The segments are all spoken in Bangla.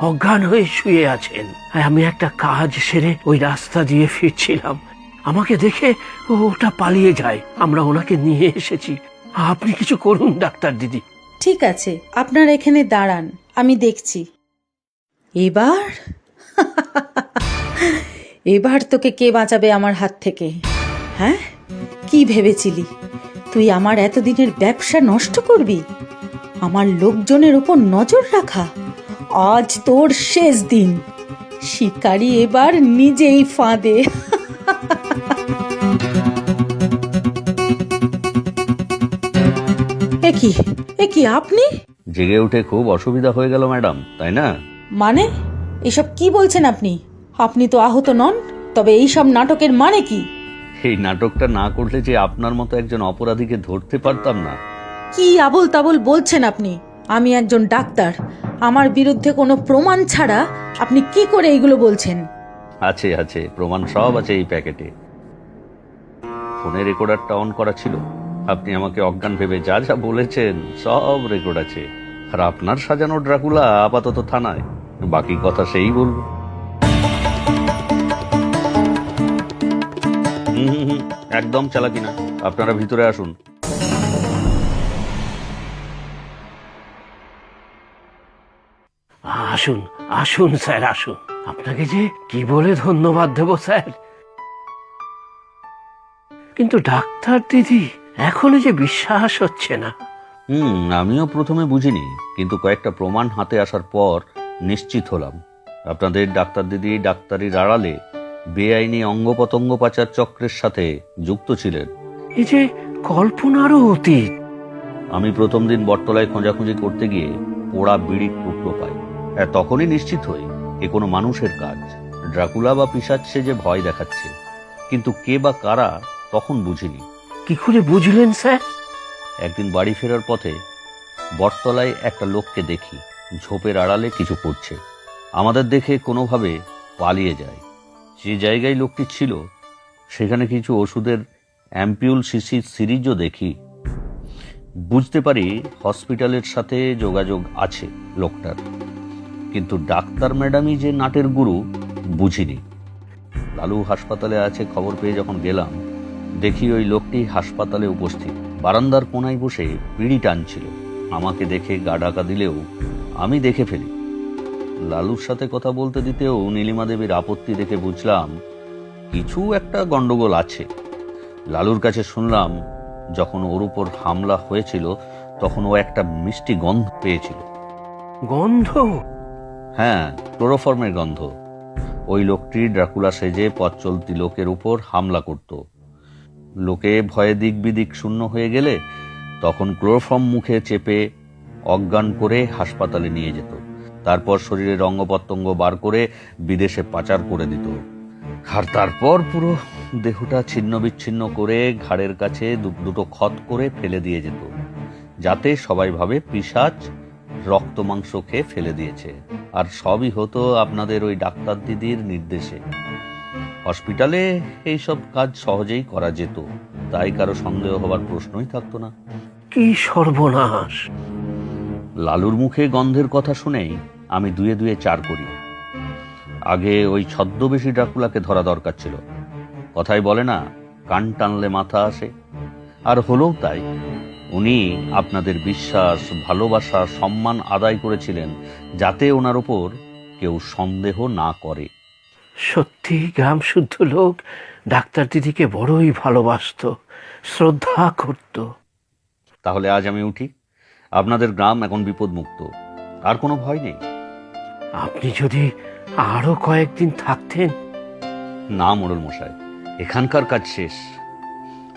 অজ্ঞান হয়ে শুয়ে আছেন। আমি একটা কাজ সেরে ওই রাস্তা দিয়ে ফিরছিলাম, আমাকে দেখে ওটা পালিয়ে যায়। আমরা ওনাকে নিয়ে এসেছি। আপনি কিছু করুন ডাক্তার দিদি। ঠিক আছে, আপনারা এখানে দাঁড়ান, আমি দেখছি। এবার এবার তোকে কে বাঁচাবে আমার হাত থেকে? হ্যাঁ, কি ভেবেছিলি তুই আমার এতদিনের ব্যবসা নষ্ট করবি? আমার লোকজনের উপর নজর রাখা? আজ তোর শেষ দিন। শিকারী এবার নিজেই ফাঁদে। একি আপনি? জেগে উঠে খুব অসুবিধা হয়ে গেল ম্যাডাম, তাই না? মানে এসব কি বলছেন আপনি? আপনি তো আহত নন, তবে এইসব নাটকের মানে কি? এই নাটকটা না করলে যে আপনার মতো একজন অপরাধীকে ধরতে পারতাম না। কি আবোল তাবোল বলছেন আপনি? আমি একজন ডাক্তার, আমার বিরুদ্ধে কোনো প্রমাণ ছাড়া আপনি কি করে এইগুলো বলছেন? আছে আছে, প্রমাণ সব আছে এই প্যাকেটে। ফোনে রেকর্ডারটা অন করা ছিল। আপনি আমাকে অজ্ঞান ভেবে যা যা বলেছেন সব রেকর্ড আছে। আর আপনার সাজানো ড্রাকুলা আপাতত থানায়, বাকি কথা সেই বলবো। একদম চালাকি না, আপনারা ভিতরে আসুন। আসুন আসুন স্যার, আসুন। আপনাকে যে কি বলে ধন্যবাদ দেব স্যার। কিন্তু ডাক্তার দিদি, এখনো যে বিশ্বাস হচ্ছে না। আমিও প্রথমে বুঝিনি, কিন্তু কয়েকটা প্রমাণ হাতে আসার পর নিশ্চিত হলাম। আপনাদের ডাক্তার দিদি ডাক্তারির আড়ালে বেআইনি অঙ্গ প্রত্যঙ্গ পাচার চক্রের সাথে যুক্ত ছিলেন। এই যে কল্পনারও অতীত। আমি প্রথম দিন বটতলায় খোঁজাখুঁজি করতে গিয়ে পোড়া বিড়ির টুকরো পাই। তখনই নিশ্চিত হই এ কোনো মানুষের কাজ। ড্রাকুলা বা পিশাচ সে যে ভয় দেখাচ্ছে, কিন্তু কে বা কারা তখন বুঝিনি। কি করে বুঝলেন স্যার? একদিন বাড়ি ফেরার পথে বটতলায় একটা লোককে দেখি ঝোপের আড়ালে কিছু করছে। আমাদের দেখে কোনোভাবে পালিয়ে যায়। যে জায়গায় লোকটি ছিল সেখানে কিছু ওষুধের অ্যাম্পিউল শিশির সিরিজও দেখি। বুঝতে পারি হসপিটালের সাথে যোগাযোগ আছে লোকটার, কিন্তু ডাক্তার ম্যাডামই যে নাটের গুরু বুঝিনি। লালু হাসপাতালে আছে খবর পেয়ে যখন গেলাম, দেখি ওই লোকটি হাসপাতালে উপস্থিত, বারান্দার কোনায় বসে বিড়ি টানছিল। আমাকে দেখে গা ঢাকা দিলেও আমি দেখে ফেলি। লালুর সাথে কথা বলতে দিতেও নীলিমা দেবীর আপত্তি দেখে বুঝলাম কিছু একটা গন্ডগোল আছে। লালুর কাছে শুনলাম যখন ওর উপর হামলা হয়েছিল তখন ও একটা মিষ্টি গন্ধ পেয়েছিল। গন্ধ? হ্যাঁ, ক্লোরোফর্মের গন্ধ। ওই লোকটি ড্রাকুলা সেজে পথ চলতি লোকের উপর হামলা করত। লোকে ভয়ে দিক বিদিক শূন্য হয়ে গেলে তখন ক্লোরোফর্ম মুখে চেপে অজ্ঞান করে হাসপাতালে নিয়ে যেত। তারপর শরীরের অঙ্গ প্রত্যঙ্গ বার করে বিদেশে পাচার করে দিত। আর তারপর পুরো দেহটা ছিন্ন বিচ্ছিন্ন করে ঘাড়ের কাছে দুটো ক্ষত করে ফেলে দিয়ে যেত, যাতে সবাই ভাবে পিশাচ রক্ত মাংস খেয়ে ফেলে দিয়েছে। আর সবই হতো আপনাদের ওই ডাক্তার দিদির নির্দেশে। হসপিটালে এইসব কাজ সহজেই করা যেত, তাই কারো সন্দেহ হবার প্রশ্নই থাকতো না। কি সর্বনাশ! লালুর মুখে গন্ধের কথা শুনেই আমি দুয়ে দুয়ে চার করি। আগে ওই ছদ্মবেশী ড্রাকুলাকে ধরা দরকার ছিল। কথাই বলে না, কান টানলে মাথা আসে। আর হলোও তাই। উনি আপনাদের বিশ্বাস, ভালোবাসা, সম্মান আদায় করেছিলেন যাতে ওনার উপর কেউ সন্দেহ না করে। সত্যি গ্রাম শুদ্ধ লোক ডাক্তার দিদিকে বড়ই ভালোবাসত, শ্রদ্ধা করত। তাহলে আজ আমি উঠি। আপনাদের গ্রাম এখন বিপদমুক্ত, আর কোনো ভয় নেই। আপনি যদি আরো কয়েকদিন থাকতেন। না মোড়ল মশাই, এখানকার কাজ শেষ।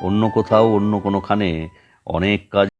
অন্য কোথাও অন্য কোনোখানে অনেক কাজ